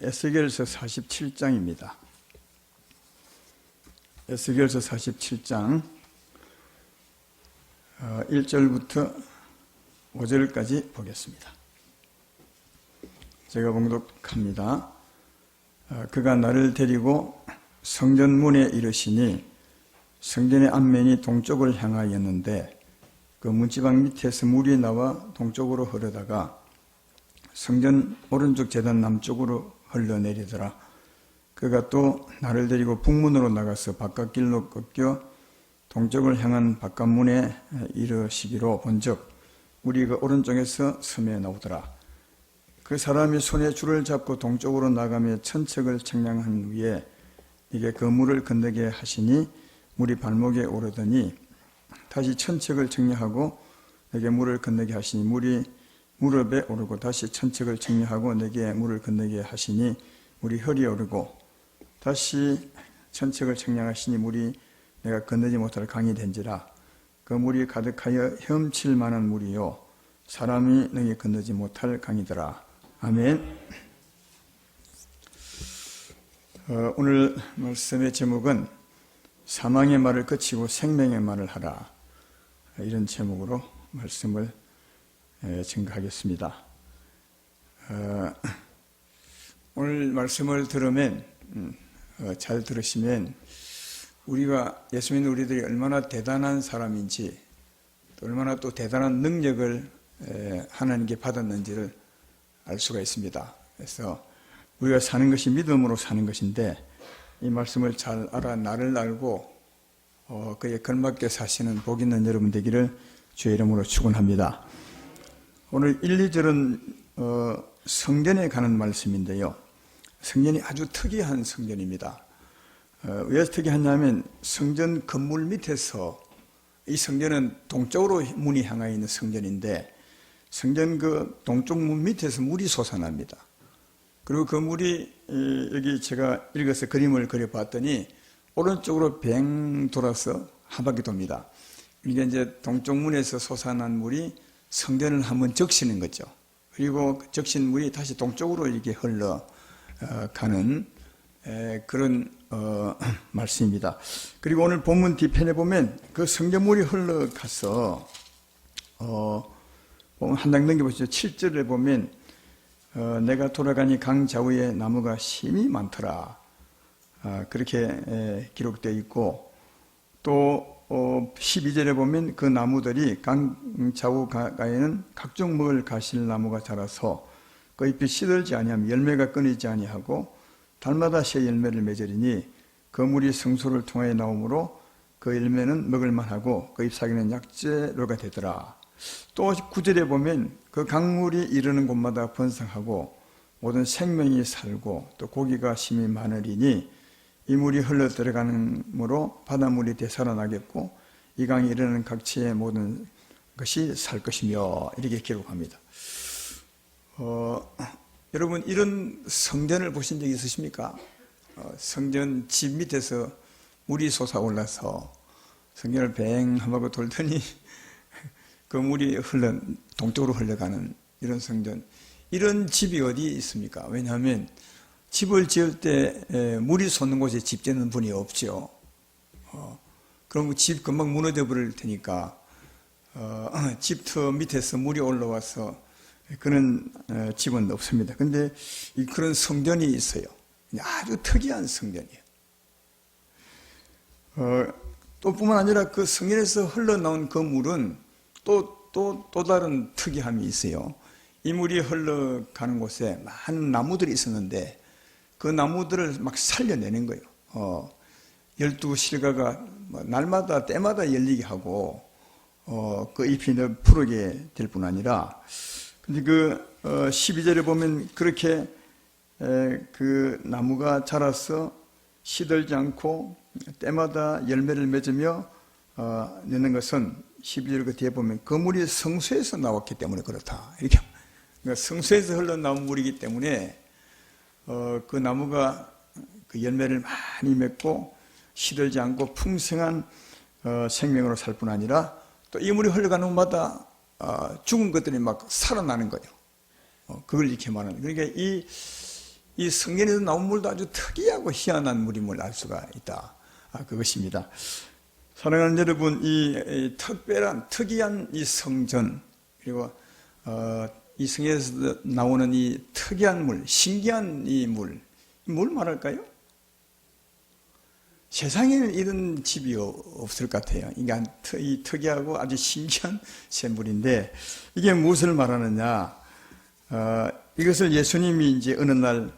에스겔서 47장입니다. 에스겔서 47장 1절부터 5절까지 보겠습니다. 제가 봉독합니다. 그가 나를 데리고 성전문에 이르시니 성전의 앞면이 동쪽을 향하였는데 그 문지방 밑에서 물이 나와 동쪽으로 흐르다가 성전 오른쪽 제단 남쪽으로 흘러내리더라. 그가 또 나를 데리고 북문으로 나가서 바깥길로 꺾여 동쪽을 향한 바깥문에 이르시기로 본즉 물이 그 오른쪽에서 섬에 나오더라. 그 사람이 손에 줄을 잡고 동쪽으로 나가며 천척을 청량한 후에 이게 그 물을 건너게 하시니 물이 발목에 오르더니 다시 천척을 청량하고 내게 물을 건너게 하시니 물이 무릎에 오르고 다시 천척을 청량하고 내게 물을 건너게 하시니 물이 허리에 오르고 다시 천척을 청량하시니 물이 내가 건너지 못할 강이 된지라. 그 물이 가득하여 헤엄칠 만한 물이요 사람이 능히 건너지 못할 강이더라. 아멘. 오늘 말씀의 제목은 사망의 말을 그치고 생명의 말을 하라, 이런 제목으로 말씀을 증거하겠습니다. 오늘 말씀을 들으면 잘 들으시면 우리가 예수 믿는 우리들이 얼마나 대단한 사람인지 또 얼마나 또 대단한 능력을 하나님께 받았는지를 알 수가 있습니다. 그래서 우리가 사는 것이 믿음으로 사는 것인데 이 말씀을 잘 알아 나를 알고 그에 걸맞게 사시는 복 있는 여러분 되기를 주의 이름으로 축원합니다. 오늘 1, 2절은 성전에 관한 말씀인데요. 성전이 아주 특이한 성전입니다. 왜 특이하냐면 성전 건물 밑에서, 이 성전은 동쪽으로 문이 향해 있는 성전인데 성전 그 동쪽 문 밑에서 물이 솟아납니다. 그리고 그 물이 여기 제가 읽어서 그림을 그려봤더니 오른쪽으로 뱅 돌아서 한 바퀴 돕니다. 이게 이제 동쪽 문에서 솟아난 물이 성전을 한번 적시는 거죠. 그리고 적신 물이 다시 동쪽으로 이렇게 흘러가는 그런 말씀입니다. 그리고 오늘 본문 뒤편에 보면 그 성전물이 흘러가서 한 장 넘겨보시죠. 7절에 보면 내가 돌아가니 강 좌우에 나무가 심이 많더라, 그렇게 기록되어 있고, 또 12절에 보면 그 나무들이 강 좌우 가에는 각종 먹을 가실 나무가 자라서 그 잎이 시들지 아니하며 열매가 끊이지 아니하고 달마다 새 열매를 맺으리니 그 물이 성소를 통하여 나오므로 그 열매는 먹을 만하고 그 잎사귀는 약재료가 되더라. 또 9절에 보면 그 강물이 이르는 곳마다 번성하고 모든 생명이 살고 또 고기가 심히 많으리니 이 물이 흘러 들어가므로 바닷물이 되살아나겠고 이 강이 이르는 각지의 모든 것이 살 것이며, 이렇게 기록합니다. 여러분, 이런 성전을 보신 적 있으십니까? 성전 집 밑에서 물이 솟아올라서 성전을 뱅 한 바퀴 돌더니 그 물이 동쪽으로 흘러가는 이런 성전, 이런 집이 어디 있습니까? 왜냐하면 집을 지을 때 물이 솟는 곳에 집 짓는 분이 없죠. 그럼 집 금방 무너져 버릴 테니까 집터 밑에서 물이 올라와서 그런 집은 없습니다. 그런데 그런 성전이 있어요. 아주 특이한 성전이에요. 또 뿐만 아니라 그 성전에서 흘러나온 그 물은 또 다른 특이함이 있어요. 이 물이 흘러가는 곳에 많은 나무들이 있었는데 그 나무들을 막 살려내는 거예요. 12실과가 날마다 때마다 열리게 하고 그 잎이 푸르게 될 뿐 아니라, 근데 그 12절에 보면 그렇게 그 나무가 자라서 시들지 않고 때마다 열매를 맺으며 내는 것은 12절 그 뒤에 보면 그 물이 성소에서 나왔기 때문에 그렇다, 이렇게. 그러니까 성소에서 흘러나온 물이기 때문에 그 나무가 그 열매를 많이 맺고 시들지 않고 풍성한 생명으로 살 뿐 아니라 또 이 물이 흘러가는 곳마다 죽은 것들이 막 살아나는 거예요. 그걸 이렇게 말하는. 그러니까 이 이 성경에서 나온 물도 아주 특이하고 희한한 물임을 알 수가 있다. 그것입니다. 사랑하는 여러분, 이 특별한 특이한 이 성전, 그리고 이 성경에서 나오는 이 특이한 물, 신기한 이 물, 뭘 말할까요? 세상에는 이런 집이 없을 것 같아요. 이게 이 특이하고 아주 신기한 샘물인데, 이게 무엇을 말하느냐? 이것을 예수님이 이제 어느 날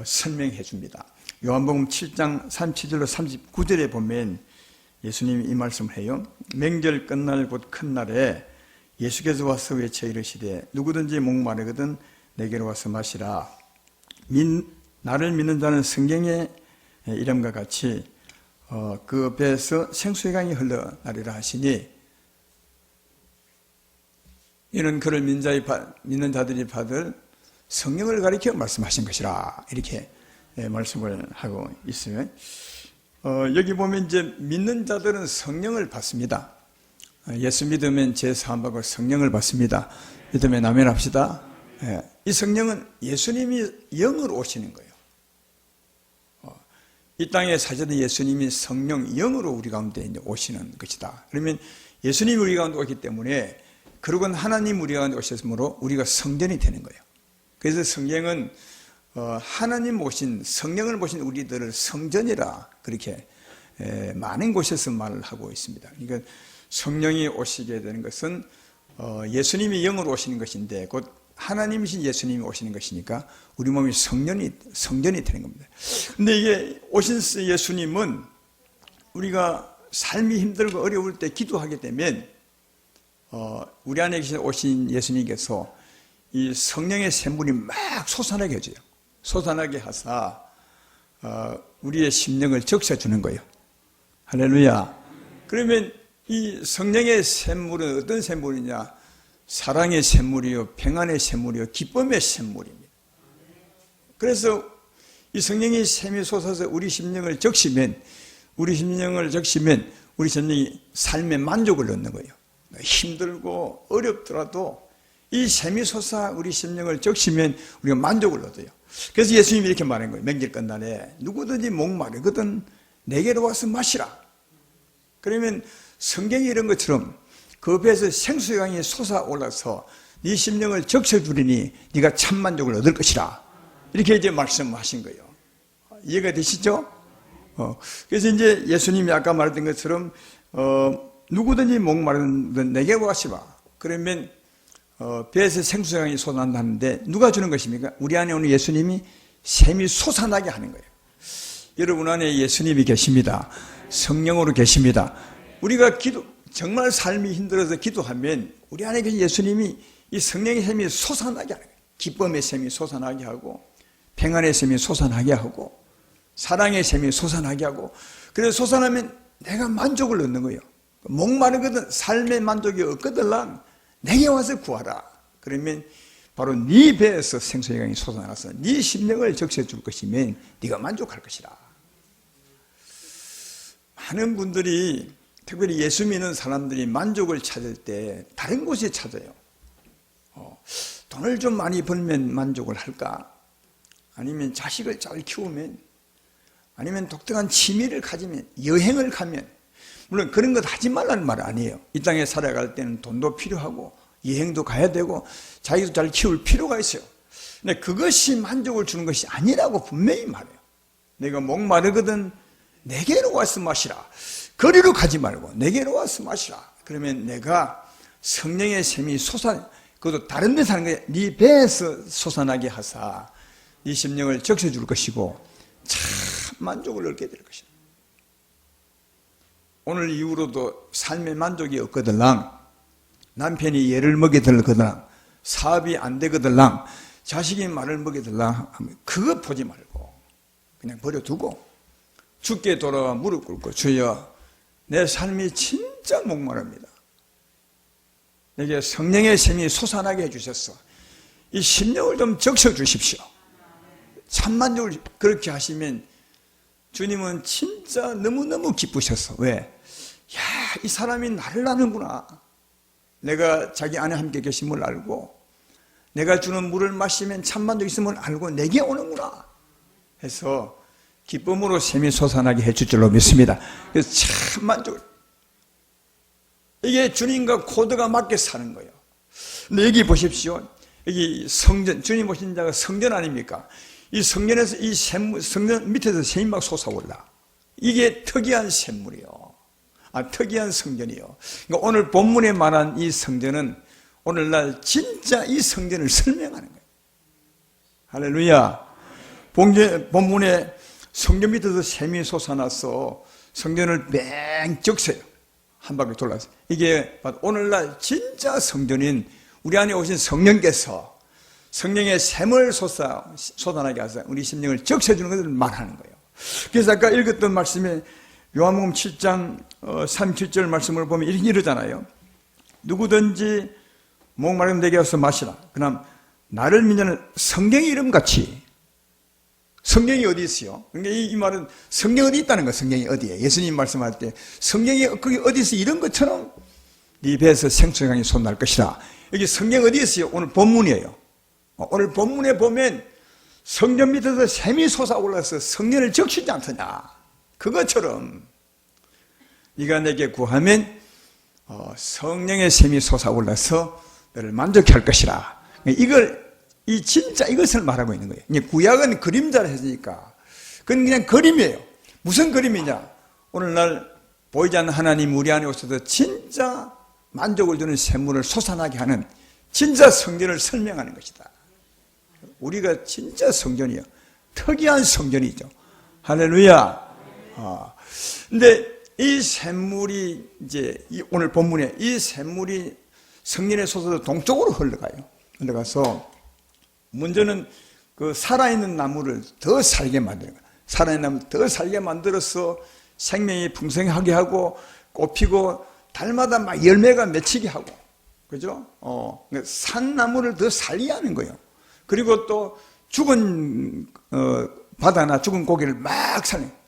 설명해 줍니다. 요한복음 7장 37절로 39절에 보면 예수님이 이 말씀을 해요. 명절 끝날 곧 큰 날에 예수께서 와서 외쳐 이르시되 누구든지 목마르거든 내게로 와서 마시라. 나를 믿는 자는 성경의 이름과 같이 그 배에서 생수의 강이 흘러나리라 하시니, 이는 그를 믿는 자들이 받을 성령을 가리켜 말씀하신 것이라, 이렇게 말씀을 하고 있으면, 여기 보면 이제 믿는 자들은 성령을 받습니다. 예수 믿으면 죄 사함 받고 성령을 받습니다. 믿으면 아멘 합시다. 이 성령은 예수님이 영으로 오시는 거예요. 이 땅에 사시던 예수님이 성령 영으로 우리 가운데 이제 오시는 것이다. 그러면 예수님이 우리 가운데 오기 때문에, 그러곤 하나님 우리 가운데 오셨으므로 우리가 성전이 되는 거예요. 그래서 성경은 하나님 오신, 성령을 보신 우리들을 성전이라 그렇게 많은 곳에서 말을 하고 있습니다. 그러니까 성령이 오시게 되는 것은 예수님이 영으로 오시는 것인데, 곧 하나님이신 예수님이 오시는 것이니까 우리 몸이 성전이 되는 겁니다. 근데 이게 오신 예수님은 우리가 삶이 힘들고 어려울 때 기도하게 되면 우리 안에 오신 예수님께서 이 성령의 샘물이 막 솟아나게 해줘요. 솟아나게 하사 우리의 심령을 적셔주는 거예요. 할렐루야. 그러면 이 성령의 샘물은 어떤 샘물이냐? 사랑의 샘물이요, 평안의 샘물이요, 기쁨의 샘물입니다. 그래서 이 성령의 샘이 솟아서 우리 심령을 적시면 우리 심령이 삶의 만족을 얻는 거예요. 힘들고 어렵더라도 이 샘이 솟아 우리 심령을 적시면 우리가 만족을 얻어요. 그래서 예수님이 이렇게 말한 거예요. 명절 끝날에 누구든지 목마르거든 내게로 와서 마시라. 그러면 성경이 이런 것처럼 그 배에서 생수의 강이 솟아올라서 네 심령을 적셔주리니 네가 참 만족을 얻을 것이라. 이렇게 이제 말씀하신 거예요. 이해가 되시죠? 그래서 이제 예수님이 아까 말했던 것처럼 누구든지 목마르든 내게 와시라. 그러면 배에서 생수의 강이 솟아난다는데 누가 주는 것입니까? 우리 안에 오는 예수님이 샘이 솟아나게 하는 거예요. 여러분 안에 예수님이 계십니다. 성령으로 계십니다. 우리가 정말 삶이 힘들어서 기도하면 우리 안에 계신 예수님이 이 성령의 샘이 솟아나게 하는 거예요. 기쁨의 샘이 솟아나게 하고, 평안의 sem이 솟아나게 하고, 사랑의 샘이 솟아나게 하고, 그래서 솟아나면 내가 만족을 얻는 거예요. 목마르거든 삶의 만족이 없거든 내게 와서 구하라. 그러면 바로 네 배에서 생수의 강이 솟아나서 네 심령을 적셔줄 것이면 네가 만족할 것이라. 많은 분들이, 특별히 예수 믿는 사람들이 만족을 찾을 때 다른 곳에 찾아요. 돈을 좀 많이 벌면 만족을 할까? 아니면 자식을 잘 키우면, 아니면 독특한 취미를 가지면, 여행을 가면. 물론 그런 것 하지 말라는 말 아니에요. 이 땅에 살아갈 때는 돈도 필요하고 여행도 가야 되고 자기도 잘 키울 필요가 있어요. 근데 그것이 만족을 주는 것이 아니라고 분명히 말해요. 내가 목마르거든 내게로 와서 마시라. 거리로 가지 말고 내게로 와서 마시라. 그러면 내가 성령의 샘이 그것도 다른 데 사는 거야. 네 배에서 솟아나게 하사 네 심령을 적셔줄 것이고 참 만족을 얻게 될 것이다. 오늘 이후로도 삶의 만족이 없거들랑, 남편이 예를 먹이들거들랑, 사업이 안 되거들랑, 자식이 말을 먹이들랑 하면 그거 보지 말고 그냥 버려두고 주께 돌아와 무릎 꿇고, 주여 내 삶이 진짜 목마릅니다. 내게 성령의 샘이 솟아나게 해주셔서 이 심령을 좀 적셔 주십시오. 참만족을 그렇게 하시면 주님은 진짜 너무너무 기쁘셔서, 왜? 야, 이 사람이 나를 아는구나. 내가 자기 안에 함께 계심을 알고 내가 주는 물을 마시면 참만족 있음을 알고 내게 오는구나 해서 기쁨으로 샘이 솟아나게 해줄 줄로 믿습니다. 그래서 참 만족. 이게 주님과 코드가 맞게 사는 거예요. 근데 여기 보십시오. 여기 성전, 주님 오신 자가 성전 아닙니까? 이 성전에서 이 샘물, 성전 밑에서 샘이 막 솟아올라. 이게 특이한 샘물이요. 특이한 성전이요. 그러니까 오늘 본문에 말한 이 성전은 오늘날 진짜 이 성전을 설명하는 거예요. 할렐루야. 본문에 성전 밑에서 샘이 솟아나서 성전을 뺑 적셔요. 한 바퀴 돌아서. 이게 오늘날 진짜 성전인 우리 안에 오신 성령께서 성령의 샘을 솟아나게 하셔서 우리 심령을 적셔주는 것을 말하는 거예요. 그래서 아까 읽었던 말씀에 요한복음 7장 37절 말씀을 보면 이러잖아요. 누구든지 목마르면 내게 와서 마시라. 그럼 나를 믿는 성경의 이름같이. 성경이 어디 있어요? 그러니까 이 말은 성경이 어디 있다는 거예요. 성경이 어디에? 예수님 말씀할 때 성경이 거기 어디 있어? 이런 것처럼 네 배에서 생수의 강이 솟날 것이라. 여기 성경 어디 있어요? 오늘 본문이에요. 오늘 본문에 보면 성전 밑에서 샘이 솟아올라서 성전을 적시지 않더냐. 그것처럼 네가 내게 구하면 성령의 샘이 솟아올라서 너를 만족해 할 것이라. 진짜 이것을 말하고 있는 거예요. 구약은 그림자를 했으니까 그건 그냥 그림이에요. 무슨 그림이냐? 오늘날 보이지 않는 하나님 우리 안에 오셔서 진짜 만족을 주는 샘물을 솟아나게 하는 진짜 성전을 설명하는 것이다. 우리가 진짜 성전이요. 특이한 성전이죠. 할렐루야. 근데 이 샘물이 오늘 본문에 이 샘물이 성전에 솟아서 동쪽으로 흘러가서 먼저는 그 살아있는 나무를 더 살게 만드는 거예요. 살아있는 나무를 더 살게 만들어서 생명이 풍성하게 하고 꽃피고 달마다 막 열매가 맺히게 하고, 그죠? 산 나무를 더 살게 하는 거예요. 그리고 또 죽은 바다나 죽은 고기를 막 살리는 거예요.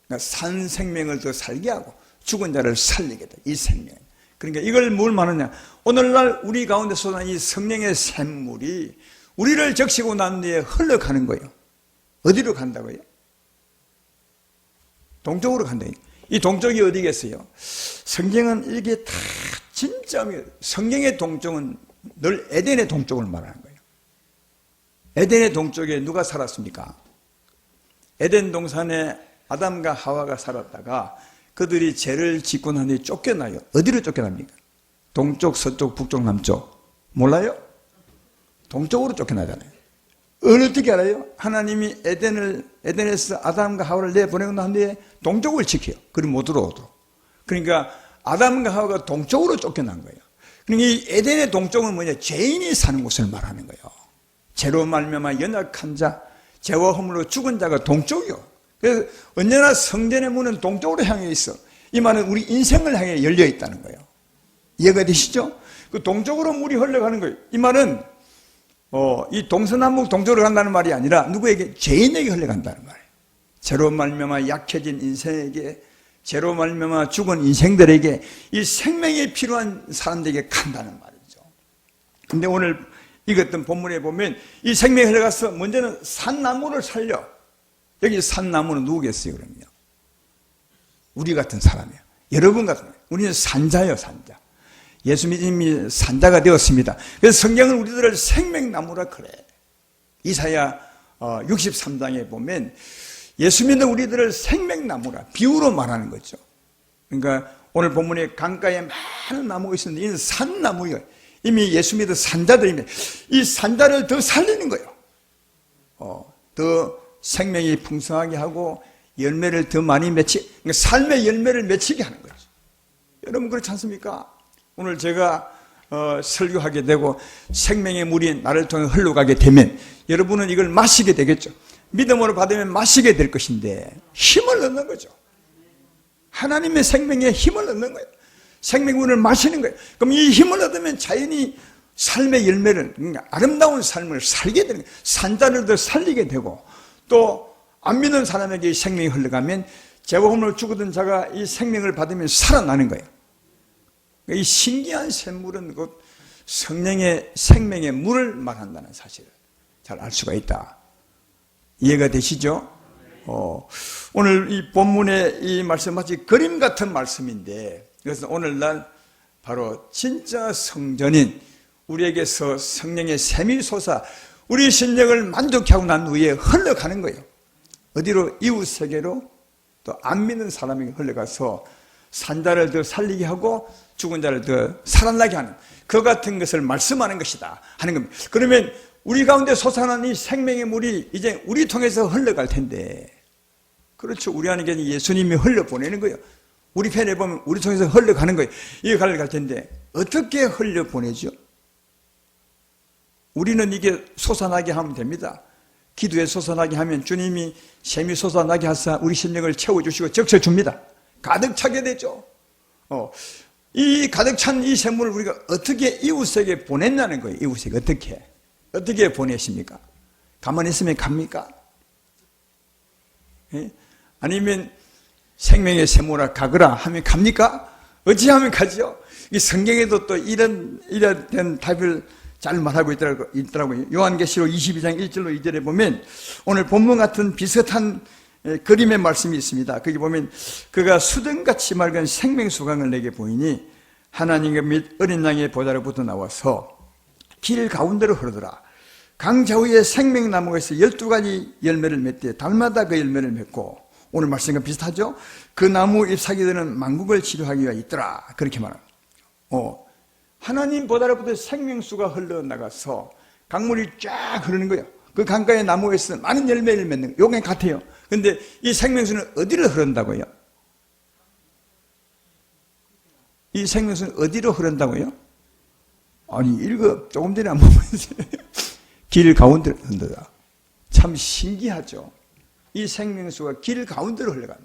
그러니까 산 생명을 더 살게 하고 죽은 자를 살리게 돼. 이 생명. 그러니까 이걸 뭘 말하냐? 오늘날 우리 가운데 쏟아진 이 성령의 샘물이 우리를 적시고 난 뒤에 흘러가는 거예요. 어디로 간다고요? 동쪽으로 간다고요. 이 동쪽이 어디겠어요? 성경은 이게 다 진짜 성경의 동쪽은 늘 에덴의 동쪽을 말하는 거예요. 에덴의 동쪽에 누가 살았습니까? 에덴 동산에 아담과 하와가 살았다가 그들이 죄를 짓고 난 뒤에 쫓겨나요. 어디로 쫓겨납니까? 동쪽, 서쪽, 북쪽, 남쪽. 몰라요? 동쪽으로 쫓겨나잖아요. 어떻게 알아요? 하나님이 에덴에서 아담과 하와를 내보내고 난 뒤에 동쪽을 지켜요. 그럼 못 들어오도록. 그러니까 아담과 하와가 동쪽으로 쫓겨난 거예요. 그러니까 이 에덴의 동쪽은 뭐냐? 죄인이 사는 곳을 말하는 거예요. 죄로 말미암아 연약한 자, 죄와 허물로 죽은 자가 동쪽이요. 그래서 언제나 성전의 문은 동쪽으로 향해 있어. 이 말은 우리 인생을 향해 열려 있다는 거예요. 이해가 되시죠? 그 동쪽으로 물이 흘러가는 거예요. 이 말은 이 동서남북 동쪽으로 간다는 말이 아니라 누구에게? 죄인에게 흘러간다는 말이에요. 죄로 말미암아 약해진 인생에게, 죄로 말미암아 죽은 인생들에게, 이 생명이 필요한 사람들에게 간다는 말이죠. 근데 오늘 읽었던 본문에 보면 이 생명이 흘러가서 먼저는 산나무를 살려. 여기 산나무는 누구겠어요, 그러면요? 우리 같은 사람이에요. 여러분 같은 사람이에요. 우리는 산자예요, 산자. 예수 믿음이 산자가 되었습니다. 그래서 성경은 우리들을 생명나무라 그래. 이사야 63장에 보면 예수 믿는 우리들을 생명나무라 비유로 말하는 거죠. 그러니까 오늘 본문에 강가에 많은 나무가 있었는데 이는 산나무예요. 이미 예수 믿는 산자들입니다. 이 산자를 더 살리는 거예요. 더 생명이 풍성하게 하고 열매를 더 많이 그러니까 삶의 열매를 맺히게 하는 거죠. 여러분 그렇지 않습니까? 오늘 제가 설교하게 되고 생명의 물이 나를 통해 흘러가게 되면 여러분은 이걸 마시게 되겠죠. 믿음으로 받으면 마시게 될 것인데 힘을 얻는 거죠. 하나님의 생명에 힘을 얻는 거예요. 생명물을 마시는 거예요. 그럼 이 힘을 얻으면 자연히 삶의 열매를, 그러니까 아름다운 삶을 살게 되는 거예요. 산자를 더 살리게 되고 또 안 믿는 사람에게 이 생명이 흘러가면 죄와 허물로 죽었던 자가 이 생명을 받으면 살아나는 거예요. 이 신기한 샘물은 곧 성령의 생명의 물을 말한다는 사실을 잘 알 수가 있다. 이해가 되시죠? 오늘 이 본문의 이 말씀 마치 그림 같은 말씀인데, 그래서 오늘날 바로 진짜 성전인 우리에게서 성령의 샘이 솟아 우리 심령을 만족해 하고 난 후에 흘러가는 거예요. 어디로? 이웃 세계로, 또 안 믿는 사람에게 흘러가서 산 자를 더 살리게 하고 죽은 자를 더 살아나게 하는 그 같은 것을 말씀하는 것이다 하는 겁니다. 그러면 우리 가운데 솟아난 이 생명의 물이 이제 우리 통해서 흘러갈 텐데, 그렇죠. 우리 안에 계신 예수님이 흘려보내는 거예요. 우리 편에 보면 우리 통해서 흘러가는 거예요. 이게 흘러갈 텐데 어떻게 흘려보내죠? 우리는 이게 솟아나게 하면 됩니다. 기도에 솟아나게 하면 주님이 샘이 솟아나게 하사 우리 심령을 채워주시고 적셔줍니다. 가득 차게 되죠. 이 가득 찬 이 샘물을 우리가 어떻게 이웃에게 보냈냐는 거예요. 이웃에게 어떻게 보내십니까? 가만히 있으면 갑니까? 예? 아니면 생명의 샘물아 가거라 하면 갑니까? 어찌하면 가죠? 이 성경에도 또 이런 답을 잘 말하고 있더라고요. 요한계시록 22장 1절로 2절에 보면 오늘 본문 같은 비슷한 그림의 말씀이 있습니다. 거기 보면 그가 수등같이 맑은 생명수강을 내게 보이니 하나님과 및 어린 양의 보좌로부터 나와서 길 가운데로 흐르더라. 강 좌우에 생명나무에서 12가지 열매를 맺되 달마다 그 열매를 맺고, 오늘 말씀과 비슷하죠? 그 나무 잎사귀들은 만국을 치료하기 위하여 있더라. 그렇게 말합니다. 하나님 보좌로부터 생명수가 흘러나가서 강물이 쫙 흐르는 거예요. 그 강가의 나무에서 많은 열매를 맺는 거예요. 요게 같아요. 근데 이 생명수는 어디로 흐른다고요? 이 생명수는 어디로 흐른다고요? 아니, 조금 전에 한번 보세요. 길 가운데로 흐른다. 참 신기하죠? 이 생명수가 길 가운데로 흘러간다.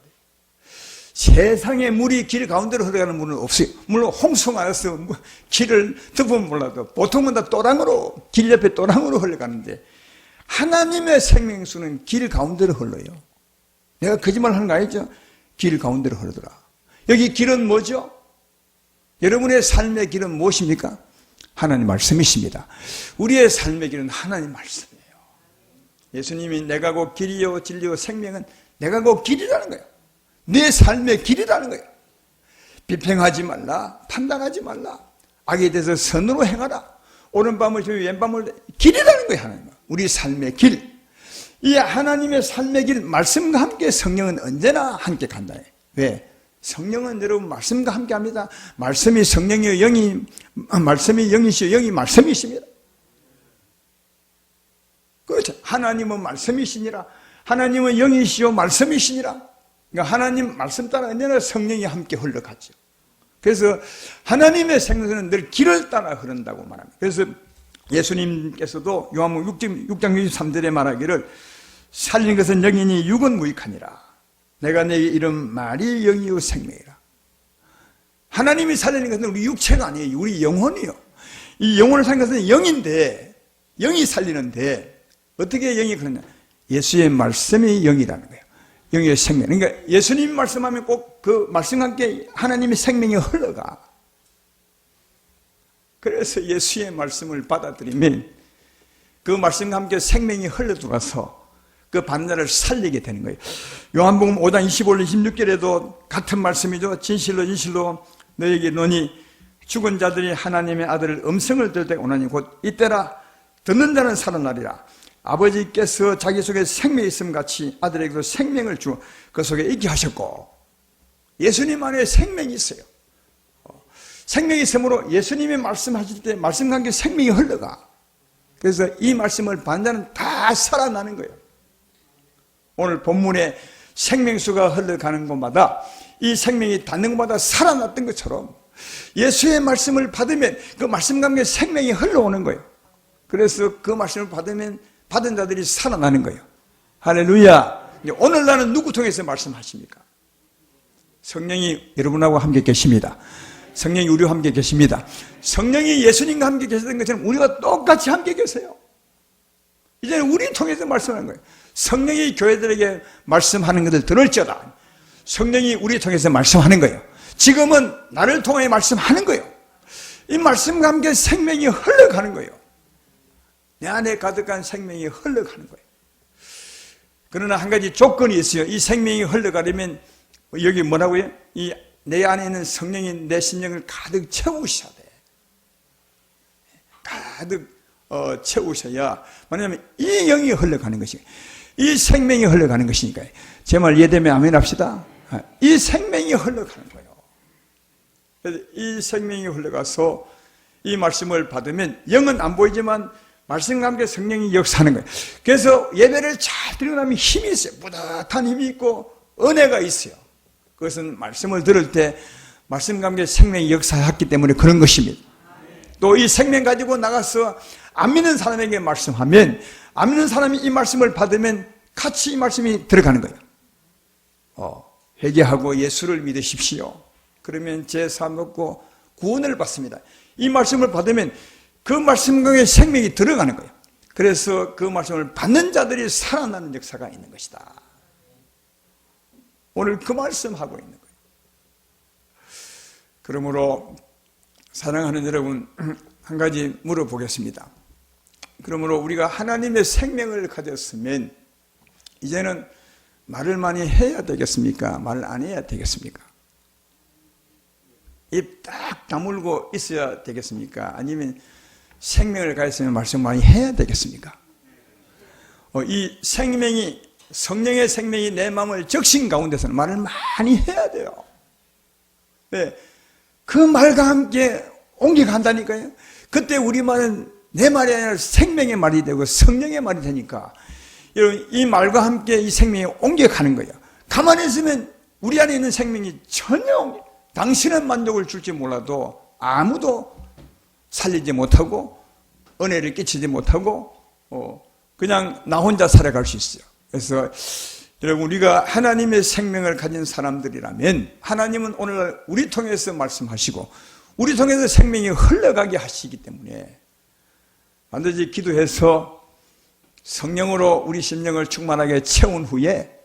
세상에 물이 길 가운데로 흘러가는 물은 없어요. 물론 홍수가 나서 길을 덮으면 몰라도 보통은 다 또랑으로, 길 옆에 또랑으로 흘러가는데 하나님의 생명수는 길 가운데로 흘러요. 내가 거짓말 하는 거 아니죠? 길 가운데로 흐르더라. 여기 길은 뭐죠? 여러분의 삶의 길은 무엇입니까? 하나님 말씀이십니다. 우리의 삶의 길은 하나님 말씀이에요. 예수님이 내가 곧 길이요 진리요 생명은 내가 곧 길이라는 거예요. 내 삶의 길이라는 거예요. 비평하지 말라, 판단하지 말라, 악에 대해서 선으로 행하라, 오른밤을 저기 왼밤을, 길이라는 거예요. 하나님, 우리 삶의 길. 이 하나님의 삶의 길, 말씀과 함께 성령은 언제나 함께 간다. 왜? 성령은 여러분 말씀과 함께 합니다. 말씀이 성령이요 영이, 말씀이 영이시요 영이 말씀이십니다. 그렇죠. 하나님은 말씀이시니라. 하나님은 영이시요 말씀이시니라. 그러니까 하나님 말씀 따라 언제나 성령이 함께 흘러가죠. 그래서 하나님의 생명은 늘 길을 따라 흐른다고 말합니다. 그래서 예수님께서도 요한복음 6장 63절에 말하기를 살린 것은 영이니 육은 무익하니라. 내가 내게 이른 말이 영이요 생명이라. 하나님이 살리는 것은 우리 육체가 아니에요. 우리 영혼이요. 이 영혼을 살린 것은 영인데, 영이 살리는데 어떻게 영이 그러냐? 예수의 말씀이 영이라는 거예요. 영의 생명. 그러니까 예수님이 말씀하면 꼭 그 말씀과 함께 하나님의 생명이 흘러가. 그래서 예수의 말씀을 받아들이면 그 말씀과 함께 생명이 흘러들어가서 그 반자를 살리게 되는 거예요. 요한복음 5장 25절 26절에도 같은 말씀이죠. 진실로 진실로 너에게 이르노니 죽은 자들이 하나님의 아들을 음성을 들을 때 오나니 곧 이때라. 듣는 자는 살아나리라. 아버지께서 자기 속에 생명이 있음 같이 아들에게도 생명을 주어 그 속에 있게 하셨고, 예수님 안에 생명이 있어요. 생명이 있으므로 예수님이 말씀하실 때 말씀과 함께 생명이 흘러가. 그래서 이 말씀을 받는 자는 다 살아나는 거예요. 오늘 본문에 생명수가 흘러가는 곳마다 이 생명이 닿는 곳마다 살아났던 것처럼 예수의 말씀을 받으면 그 말씀과 함께 생명이 흘러오는 거예요. 그래서 그 말씀을 받으면 받은 자들이 살아나는 거예요. 할렐루야. 오늘날은 누구 통해서 말씀하십니까? 성령이 여러분하고 함께 계십니다. 성령이 우리와 함께 계십니다. 성령이 예수님과 함께 계시던 것처럼 우리가 똑같이 함께 계세요. 이제는 우리 통해서 말씀하는 거예요. 성령이 교회들에게 말씀하는 것을 들을지어다. 성령이 우리 통해서 말씀하는 거예요. 지금은 나를 통해 말씀하는 거예요. 이 말씀과 함께 생명이 흘러가는 거예요. 내 안에 가득한 생명이 흘러가는 거예요. 그러나 한 가지 조건이 있어요. 이 생명이 흘러가려면 여기 뭐라고요? 이 내 안에 있는 성령이 내 심령을 가득 채우셔야 돼. 가득 채우셔야, 뭐냐면 이 영이 흘러가는 것이, 이 생명이 흘러가는 것이니까요. 제 말 이해되면 아멘 합시다. 이 생명이 흘러가는 거예요. 그래서 이 생명이 흘러가서 이 말씀을 받으면 영은 안 보이지만 말씀과 함께 성령이 역사하는 거예요. 그래서 예배를 잘 드리고 나면 힘이 있어요. 뿌듯한 힘이 있고 은혜가 있어요. 그것은 말씀을 들을 때 말씀과 함께 생명이 역사했기 때문에 그런 것입니다. 또 이 생명 가지고 나가서 안 믿는 사람에게 말씀하면, 안 믿는 사람이 이 말씀을 받으면 같이 이 말씀이 들어가는 거예요. 회개하고 예수를 믿으십시오. 그러면 죄사함 받고 구원을 받습니다. 이 말씀을 받으면 그 말씀 중에 생명이 들어가는 거예요. 그래서 그 말씀을 받는 자들이 살아나는 역사가 있는 것이다. 오늘 그 말씀하고 있는 거예요. 그러므로 사랑하는 여러분, 한 가지 물어보겠습니다. 그러므로 우리가 하나님의 생명을 가졌으면 이제는 말을 많이 해야 되겠습니까? 말을 안 해야 되겠습니까? 입 딱 다물고 있어야 되겠습니까? 아니면 생명을 가졌으면 말씀 많이 해야 되겠습니까? 이 생명이, 성령의 생명이 내 마음을 적신 가운데서는 말을 많이 해야 돼요. 네. 그 말과 함께 옮겨간다니까요. 그때 우리 말은 내 말이 아니라 생명의 말이 되고 성령의 말이 되니까, 여러분, 이 말과 함께 이 생명이 옮겨가는 거예요. 가만히 있으면 우리 안에 있는 생명이 전혀, 당신은 만족을 줄지 몰라도 아무도 살리지 못하고 은혜를 끼치지 못하고 그냥 나 혼자 살아갈 수 있어요. 그래서 여러분, 우리가 하나님의 생명을 가진 사람들이라면 하나님은 오늘날 우리 통해서 말씀하시고 우리 통해서 생명이 흘러가게 하시기 때문에 반드시 기도해서 성령으로 우리 심령을 충만하게 채운 후에,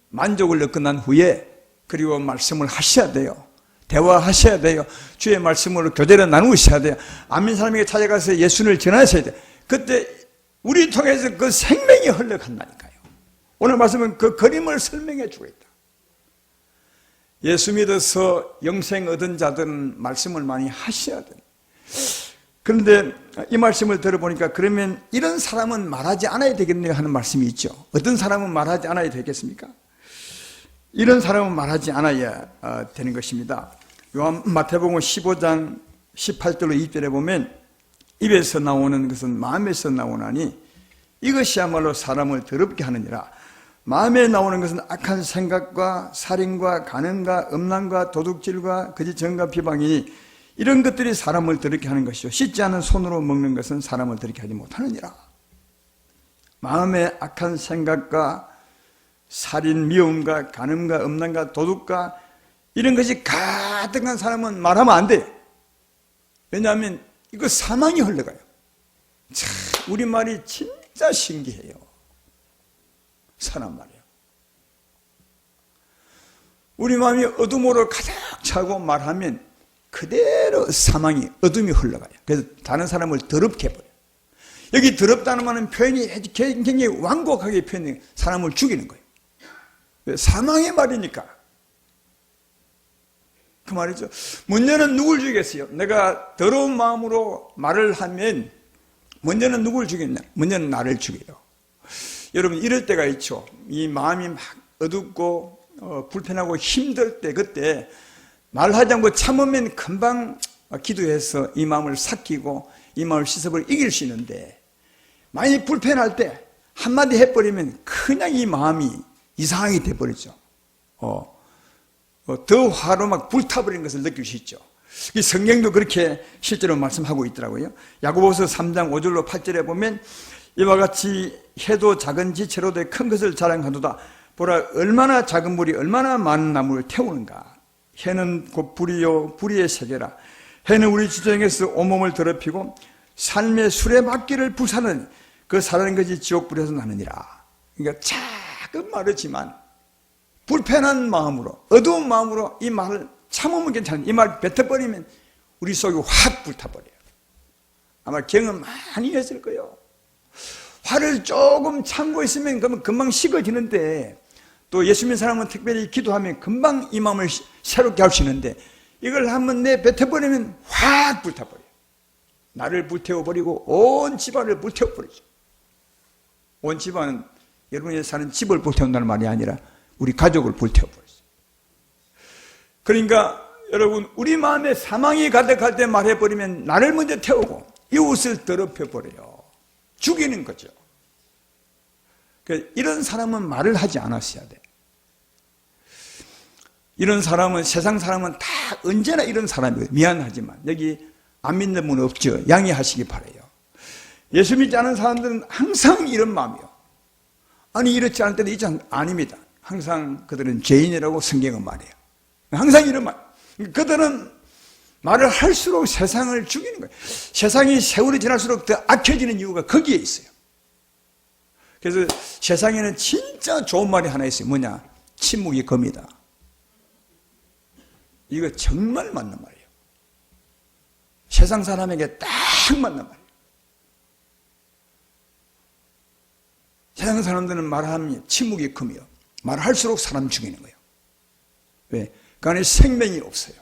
만족을 느끼는 후에, 그리고 말씀을 하셔야 돼요. 대화하셔야 돼요. 주의 말씀으로 교제를 나누셔야 돼요. 안 믿는 사람에게 찾아가서 예수를 전하셔야 돼요. 그때 우리 통해서 그 생명이 흘러간다니까요. 오늘 말씀은 그 그림을 설명해 주고 있다. 예수 믿어서 영생 얻은 자들은 말씀을 많이 하셔야 돼요. 그런데 이 말씀을 들어보니까 그러면 이런 사람은 말하지 않아야 되겠네요 하는 말씀이 있죠. 어떤 사람은 말하지 않아야 되겠습니까? 이런 사람은 말하지 않아야 되는 것입니다. 마태복음 15장 18절로 2절에 보면 입에서 나오는 것은 마음에서 나오나니 이것이야말로 사람을 더럽게 하느니라. 마음에 나오는 것은 악한 생각과 살인과 간음과 음란과 도둑질과 거짓 증언과 비방이니 이런 것들이 사람을 더럽게 하는 것이요 씻지 않은 손으로 먹는 것은 사람을 더럽게 하지 못하느니라. 마음에 악한 생각과 살인, 미움과 간음과 음란과 도둑과 이런 것이 가득한 사람은 말하면 안 돼요. 왜냐하면 이거 사망이 흘러가요. 참, 우리 말이 진짜 신기해요. 사람 말이에요. 우리 마음이 어둠으로 가득 차고 말하면 그대로 사망이, 어둠이 흘러가요. 그래서 다른 사람을 더럽게 해버려요. 여기 더럽다는 말은 표현이 굉장히 완곡하게 표현해요. 사람을 죽이는 거예요. 사망의 말이니까. 그 말이죠. 먼저는 누굴 죽이겠어요? 내가 더러운 마음으로 말을 하면 먼저는 누굴 죽이냐? 먼저는 나를 죽여요. 여러분, 이럴 때가 있죠. 이 마음이 막 어둡고 불편하고 힘들 때, 그때 말하지 않고 참으면 금방 기도해서 이 마음을 삭히고 이 마음을 씻어버리고 이길 수 있는데, 많이 불편할 때 한마디 해버리면 그냥 이 마음이 이상하게 돼버리죠. 더 화로 막 불타버리는 것을 느낄 수 있죠. 이 성경도 그렇게 실제로 말씀하고 있더라고요. 야고보서 3장 5절로 8절에 보면 이와 같이 해도 작은 지체로도 큰 것을 자랑하도다. 보라, 얼마나 작은 불이 얼마나 많은 나무를 태우는가. 해는 곧 불이요 불의의 세계라. 해는 우리 지정에서 온몸을 더럽히고 삶의 수레바퀴를 불사는 그 사라는 것이 지옥불에서 나느니라. 그러니까 작은 말이지만 불편한 마음으로, 어두운 마음으로 이 말을 참으면 괜찮아요. 이 말 뱉어버리면 우리 속이 확 불타버려요. 아마 경험 많이 했을 거예요. 화를 조금 참고 있으면 그러면 금방 식어지는데, 또 예수 믿는 사람은 특별히 기도하면 금방 이 마음을 새롭게 할 수 있는데, 이걸 한번 내뱉어버리면 확 불타버려요. 나를 불태워버리고 온 집안을 불태워버리죠. 온 집안은 여러분이 사는 집을 불태운다는 말이 아니라 우리 가족을 불태워버리죠. 그러니까 여러분, 우리 마음에 사망이 가득할 때 말해버리면 나를 먼저 태우고 이웃을 더럽혀버려요. 죽이는 거죠. 이런 사람은 말을 하지 않았어야 돼. 이런 사람은, 세상 사람은 다 언제나 이런 사람이에요. 미안하지만 여기 안 믿는 분 없죠. 양해하시기 바라요. 예수 믿지 않은 사람들은 항상 이런 마음이에요. 아니, 이렇지 않을 때는 아닙니다. 항상 그들은 죄인이라고 성경은 말해요. 항상 이런 말. 그들은 말을 할수록 세상을 죽이는 거예요. 세상이 세월이 지날수록 더 악해지는 이유가 거기에 있어요. 그래서 세상에는 진짜 좋은 말이 하나 있어요. 뭐냐? 침묵이 검이다. 이거 정말 맞는 말이에요. 세상 사람에게 딱 맞는 말이에요. 세상 사람들은 말하면 침묵이 검이요. 말할수록 사람 죽이는 거예요. 왜? 그 안에 생명이 없어요.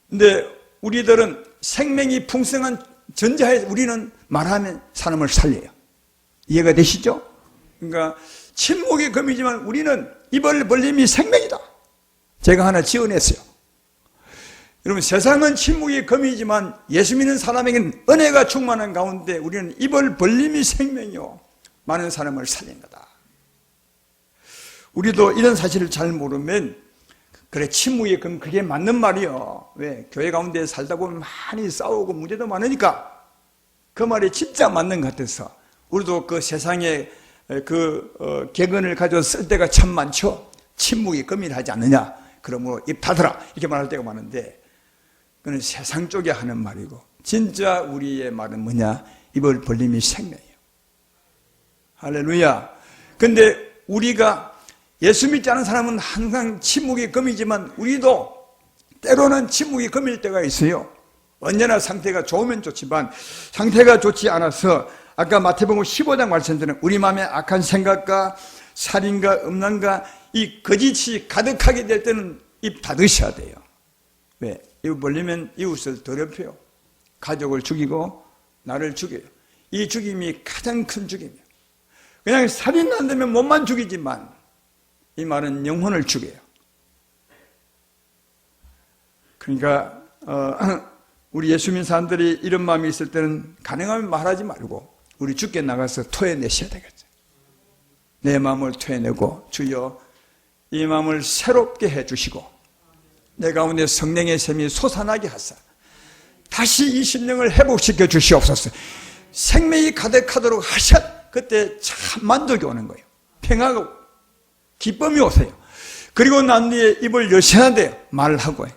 근데 우리들은 생명이 풍성한 전자에 우리는 말하면 사람을 살려요. 이해가 되시죠? 그러니까 침묵이 검이지만 우리는 입을 벌림이 생명이다. 제가 하나 지어냈어요. 여러분, 세상은 침묵이 검이지만 예수 믿는 사람에게는 은혜가 충만한 가운데 우리는 입을 벌림이 생명이요, 많은 사람을 살린 거다. 우리도 이런 사실을 잘 모르면, 그래, 침묵이 검, 그게 맞는 말이요. 왜? 교회 가운데 살다 보면 많이 싸우고 문제도 많으니까 그 말이 진짜 맞는 것 같아서 우리도 그 세상에 객언을 가져 쓸 때가 참 많죠. 침묵이 검이라 하지 않느냐, 그러므로 입 닫으라, 이렇게 말할 때가 많은데, 그건 세상 쪽에 하는 말이고, 진짜 우리의 말은 뭐냐? 입을 벌림이 생명이에요. 할렐루야. 근데 우리가 예수 믿지 않은 사람은 항상 침묵이 검이지만 우리도 때로는 침묵이 검일 때가 있어요. 언제나 상태가 좋으면 좋지만 상태가 좋지 않아서, 아까 마태복음 15장 말씀드린 우리 마음에 악한 생각과 살인과 음란과 이 거짓이 가득하게 될 때는 입 닫으셔야 돼요. 왜? 입 벌리면 이웃을 더럽혀요. 가족을 죽이고 나를 죽여요. 이 죽임이 가장 큰 죽임이에요. 그냥 살인 안 되면 몸만 죽이지만 이 말은 영혼을 죽여요. 그러니까 우리 예수 믿는 사람들이 이런 마음이 있을 때는 가능하면 말하지 말고 우리 주께 나가서 토해내셔야 되겠죠. 내 마음을 토해내고, 주여 이 마음을 새롭게 해주시고 내 가운데 성령의 샘이 솟아나게 하사 다시 이 심령을 회복시켜 주시옵소서. 생명이 가득하도록 하셨, 그때 참 만족이 오는 거예요. 평화가, 기쁨이 오세요. 그리고 난 뒤에 입을 여셔야 돼요. 말하고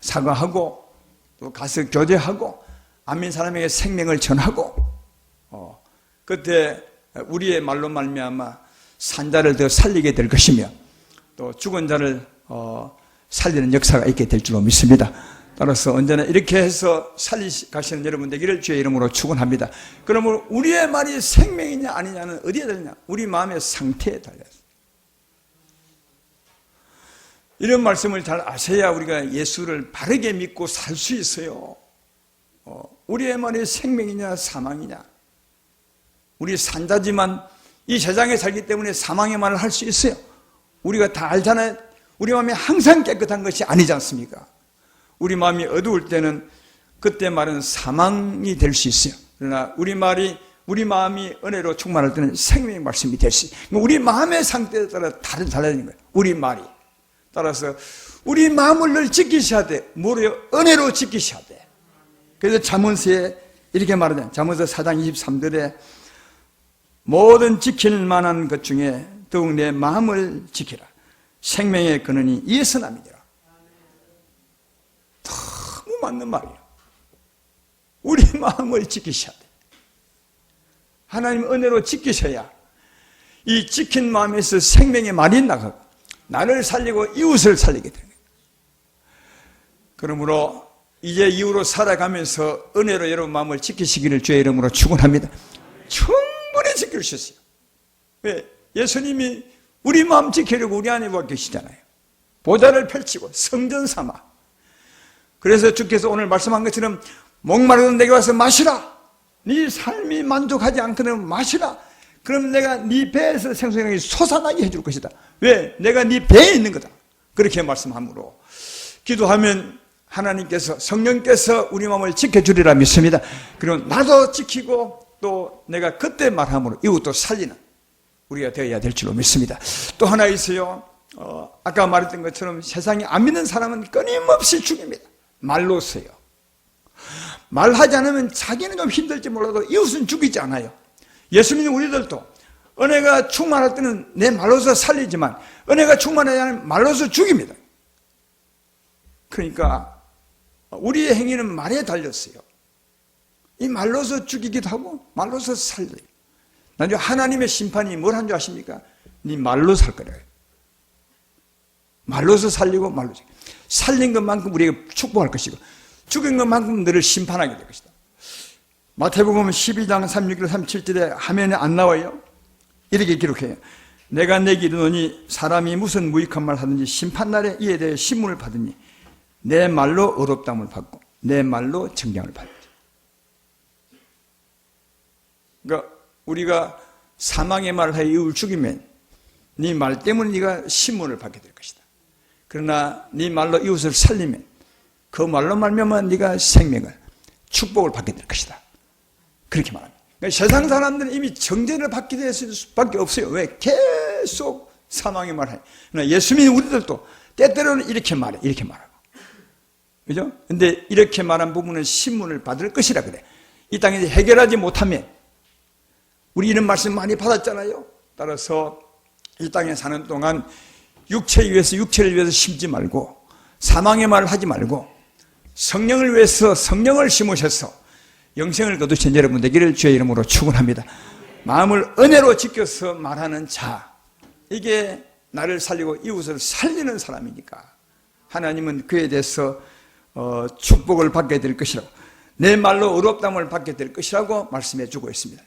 사과하고 또 가서 교제하고 안 믿는 사람에게 생명을 전하고, 그때 우리의 말로 말미암아 산 자를 더 살리게 될 것이며 또 죽은 자를 살리는 역사가 있게 될 줄로 믿습니다. 따라서 언제나 이렇게 해서 살리가시는 여러분 되기를 주의 이름으로 축원합니다. 그러면 우리의 말이 생명이냐 아니냐는 어디에 달리냐? 우리 마음의 상태에 달렸어요. 이런 말씀을 잘 아셔야 우리가 예수를 바르게 믿고 살 수 있어요. 우리의 말이 생명이냐 사망이냐? 우리 산자지만 이 세상에 살기 때문에 사망의 말을 할 수 있어요. 우리가 다 알잖아요. 우리 마음이 항상 깨끗한 것이 아니지 않습니까? 우리 마음이 어두울 때는 그때 말은 사망이 될 수 있어요. 그러나 우리 마음이 은혜로 충만할 때는 생명의 말씀이 될 수 있어요. 우리 마음의 상태에 따라 달라지는 거예요. 우리 말이. 따라서 우리 마음을 늘 지키셔야 돼. 뭐래요? 은혜로 지키셔야 돼. 그래서 잠언서에 이렇게 말하잖아요. 잠언서 4장 23절에 모든 지킬 만한 것 중에 더욱 내 마음을 지키라. 생명의 근원이 이에서 남이니라. 너무 맞는 말이에요. 우리 마음을 지키셔야 돼. 하나님 은혜로 지키셔야 이 지킨 마음에서 생명의 말이 나가고 나를 살리고 이웃을 살리게 되는 거예요. 그러므로 이제 이후로 살아가면서 은혜로 여러분 마음을 지키시기를 주의 이름으로 축원합니다. 충분히 지킬 수 있어요. 왜? 예수님이 우리 마음 지키려고 우리 안에 와 계시잖아요. 보좌를 펼치고 성전 삼아. 그래서 주께서 오늘 말씀한 것처럼 목마르던 내게 와서 마시라. 네 삶이 만족하지 않거든 마시라. 그럼 내가 네 배에서 생수가 솟아나게 해줄 것이다. 왜? 내가 네 배에 있는 거다. 그렇게 말씀하므로 기도하면 하나님께서 성령께서 우리 마음을 지켜주리라 믿습니다. 그리고 나도 지키고 또 내가 그때 말함으로 이웃도 살리는 우리가 되어야 될 줄로 믿습니다. 또 하나 있어요. 아까 말했던 것처럼 세상에 안 믿는 사람은 끊임없이 죽입니다. 말로서요. 말하지 않으면 자기는 좀 힘들지 몰라도 이웃은 죽이지 않아요. 예수 믿는 우리들도 은혜가 충만할 때는 내 말로서 살리지만 은혜가 충만하지 않으면 말로서 죽입니다. 그러니까 우리의 행위는 말에 달렸어요. 이 말로서 죽이기도 하고 말로서 살려요. 나중에 하나님의 심판이 뭘 한 줄 아십니까? 네 말로 살 거래요. 말로서 살리고 말로 살린 것만큼 우리에게 축복할 것이고 죽인 것만큼 너를 심판하게 될 것이다. 마태복음 12장 36절 37절에 화면에 안 나와요. 이렇게 기록해요. 내가 내게 이르노니 사람이 무슨 무익한 말 하든지 심판날에 이에 대해 신문을 받으니 내 말로 의롭다함을 받고 내 말로 정량을 받는다. 그러니까 우리가 사망의 말을 하여 이웃을 죽이면 네 말 때문에 네가 신문을 받게 될 것이다. 그러나 네 말로 이웃을 살리면 그 말로 말미암아 네가 생명을 축복을 받게 될 것이다. 그렇게 말합니다. 그러니까 세상 사람들은 이미 정죄를 받게 될 수밖에 없어요. 왜? 계속 사망의 말을 해요. 그러나 예수 믿는 우리들도 때때로는 이렇게 말해, 이렇게 말하고. 그죠? 근데 이렇게 말한 부분은 신문을 받을 것이라 그래. 이 땅에서 해결하지 못하면 우리 이런 말씀 많이 받았잖아요. 따라서 이 땅에 사는 동안 육체를 위해서 심지 말고 사망의 말을 하지 말고 성령을 위해서 성령을 심으셔서 영생을 거두신 여러분 되기를 주의 이름으로 축원합니다. 마음을 은혜로 지켜서 말하는 자, 이게 나를 살리고 이웃을 살리는 사람이니까 하나님은 그에 대해서 축복을 받게 될 것이라고, 내 말로 의롭다함을 받게 될 것이라고 말씀해 주고 있습니다.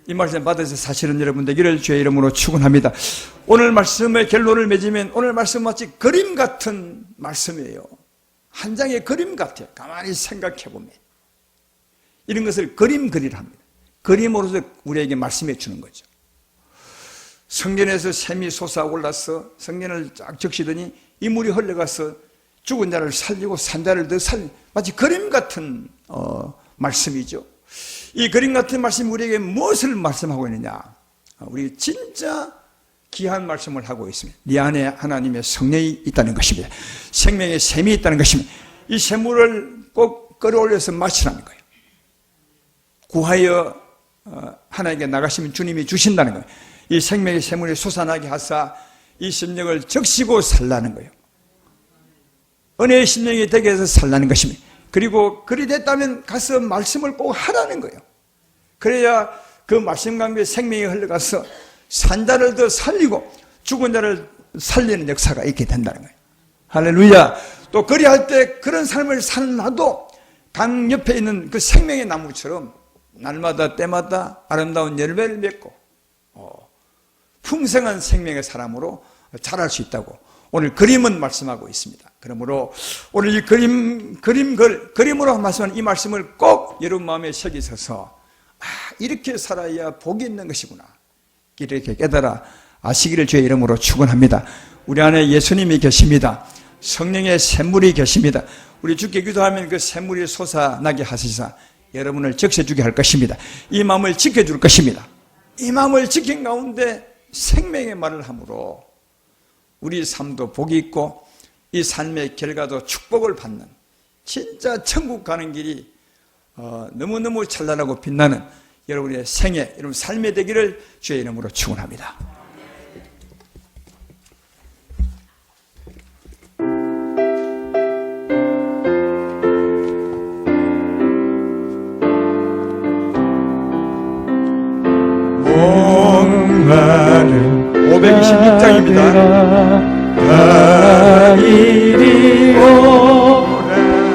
이 말씀 받아서 사실은 여러분 되기를 주의 이름으로 축원합니다. 오늘 말씀의 결론을 맺으면 오늘 말씀 마치 그림 같은 말씀이에요. 한 장의 그림 같아요. 가만히 생각해 보면 이런 것을 그림그리라 합니다. 그림으로서 우리에게 말씀해 주는 거죠. 성전에서 샘이 솟아올라서 성전을 쫙 적시더니 이 물이 흘러가서 죽은 자를 살리고 산 자를 더 살리고, 마치 그림 같은 말씀이죠. 이 그림 같은 말씀이 우리에게 무엇을 말씀하고 있느냐? 우리 진짜 귀한 말씀을 하고 있습니다. 네 안에 하나님의 성령이 있다는 것입니다. 생명의 샘이 있다는 것입니다. 이 샘물을 꼭 끌어올려서 마시라는 거예요. 구하여 하나님께 나가시면 주님이 주신다는 거예요. 이 생명의 샘물이 솟아나게 하사 이 심령을 적시고 살라는 거예요. 은혜의 심령이 되게 해서 살라는 것입니다. 그리고 그리 됐다면 가서 말씀을 꼭 하라는 거예요. 그래야 그 말씀 가운데 생명이 흘러가서 산 자를 더 살리고 죽은 자를 살리는 역사가 있게 된다는 거예요. 할렐루야. 또 그리할 때 그런 삶을 사는 나도 강 옆에 있는 그 생명의 나무처럼 날마다 때마다 아름다운 열매를 맺고 풍성한 생명의 사람으로 자랄 수 있다고 오늘 그림은 말씀하고 있습니다. 그러므로 오늘 이 그림으로 말씀하는 이 말씀을 꼭 여러분 마음에 새기셔서 이렇게 살아야 복이 있는 것이구나, 이렇게 깨달아 아시기를 주의 이름으로 축원합니다. 우리 안에 예수님이 계십니다. 성령의 샘물이 계십니다. 우리 주께 기도하면 그 샘물이 솟아나게 하시사 여러분을 적셔주게 할 것입니다. 이 마음을 지켜줄 것입니다. 이 마음을 지킨 가운데 생명의 말을 함으로 우리 삶도 복이 있고 이 삶의 결과도 축복을 받는, 진짜 천국 가는 길이 너무너무 찬란하고 빛나는 여러분의 생애, 여러분 삶의 되기를 주의 이름으로 축원합니다. 목마른 526장입니다. 다 이리 오라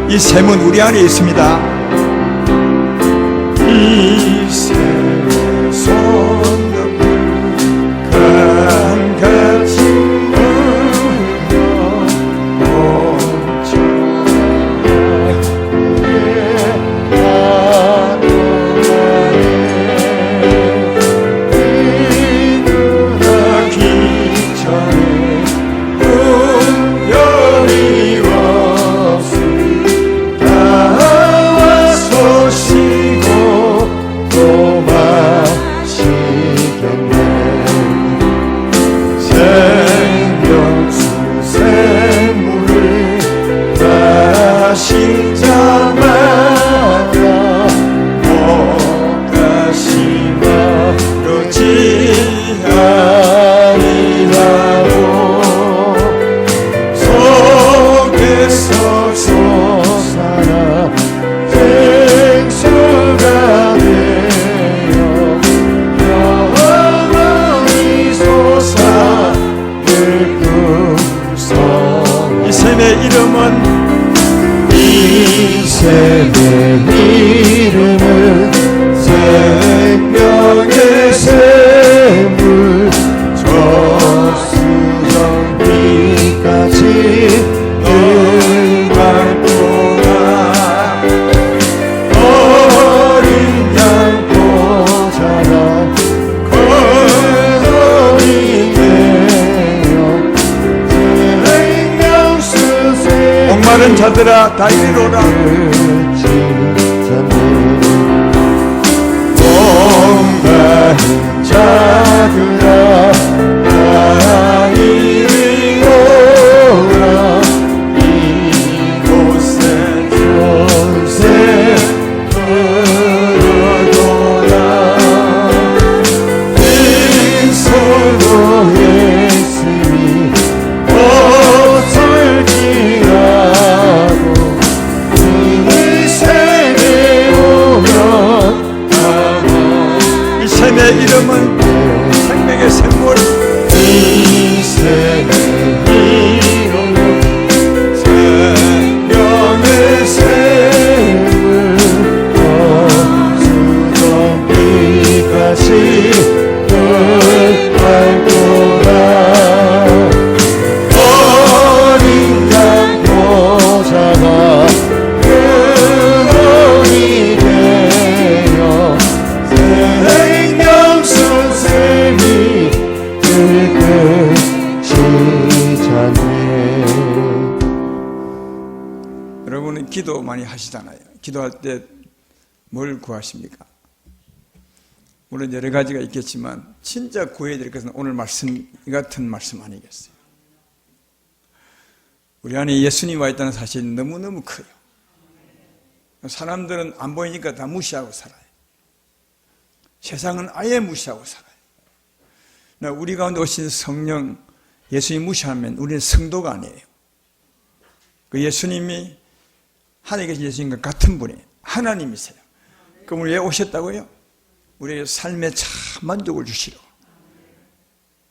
이 샘은 우리 안에 있습니다. 이 샘의 손 강같이 목마른 자들아 다 이리로라. 목마른 자들아 다 이리로라. 이곳에 전세 들어도라. 빈손으로 예수님이 옷을지라도 이 샘에 오면 이 샘의 이름은 생명의 샘물. 이 샘의 이름은 생명의 샘물. 수정 비같이 밟고라. 어린 양 보좌가 근원이 되어 생명수 샘이 흘러지잖네. 여러분은 기도 많이 하시잖아요. 기도할 때 뭘 구하십니까? 물론 여러 가지가 있겠지만 진짜 구해야 될 것은 오늘 말씀, 이 같은 말씀 아니겠어요? 우리 안에 예수님이 와 있다는 사실이 너무너무 커요. 사람들은 안 보이니까 다 무시하고 살아요. 세상은 아예 무시하고 살아요. 우리 가운데 오신 성령, 예수님 무시하면 우리는 성도가 아니에요. 그 예수님이 하늘에 계신 예수님과 같은 분이에요. 하나님이세요. 그럼 왜 오셨다고요? 우리의 삶에 참 만족을 주시러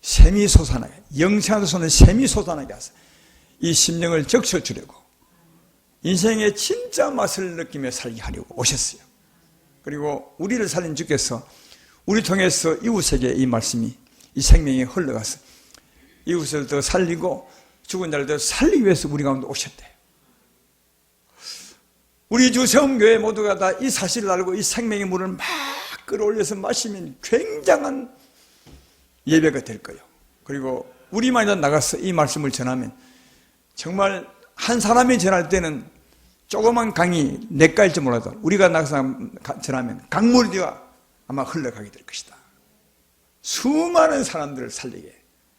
샘이 솟아나게, 영생하도 솟는 샘이 솟아나게 하세요. 이 심령을 적셔주려고 인생의 진짜 맛을 느끼며 살게 하려고 오셨어요. 그리고 우리를 살린 주께서 우리 통해서 이웃에게 이 말씀이, 이 생명이 흘러가서 이웃을 더 살리고 죽은 자를 더 살리기 위해서 우리 가운데 오셨대요. 우리 주 세움교회 모두가 다 이 사실을 알고 이 생명의 물을 막 끌어올려서 마시면 굉장한 예배가 될 거예요. 그리고 우리만이 나가서 이 말씀을 전하면 정말 한 사람이 전할 때는 조그만 강이 내과일지 몰라도 우리가 나가서 전하면 강물이가 아마 흘러가게 될 것이다. 수많은 사람들을 살리게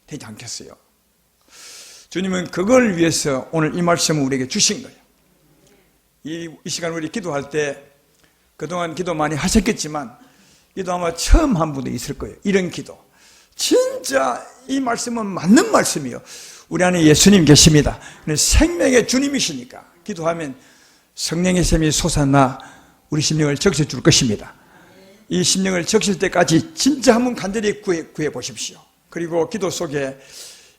되지 않겠어요? 주님은 그걸 위해서 오늘 이 말씀을 우리에게 주신 거예요. 이 시간 우리 기도할 때 그동안 기도 많이 하셨겠지만 기도 아마 처음 한 분도 있을 거예요. 이런 기도. 진짜 이 말씀은 맞는 말씀이에요. 우리 안에 예수님 계십니다. 생명의 주님이시니까 기도하면 성령의 샘이 솟아나 우리 심령을 적셔줄 것입니다. 이 심령을 적실 때까지 진짜 한번 간절히 구해 보십시오. 그리고 기도 속에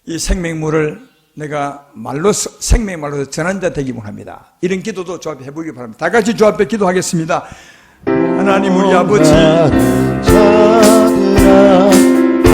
이 생명물을 내가 말로 생명의 말로 전한 자 되기 원합니다. 이런 기도도 조합해 보기 바랍니다. 다 같이 조합해 기도하겠습니다. 하나님 우리 아버지, 자들아